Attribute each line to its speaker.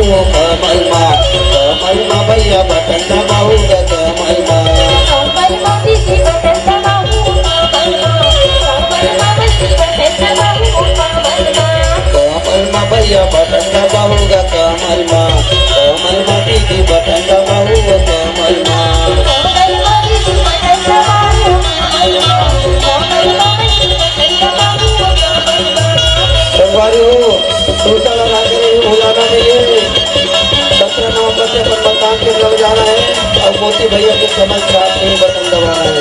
Speaker 1: कमल मा भैया बटन दबाऊ ग कमल मा
Speaker 2: दीदी बटन दबाऊ कमल
Speaker 1: मा भैया बटन दबाऊ ग कमल मा दीदी बटन दबाऊ ग कमल मा संगवारी हो दूसरा राजनीति भुलाना नहीं है। 17 नवंबर से अपन मतदान केंद्र में जाना है और मोती भैया के कमल साथ में बटन दबाना है।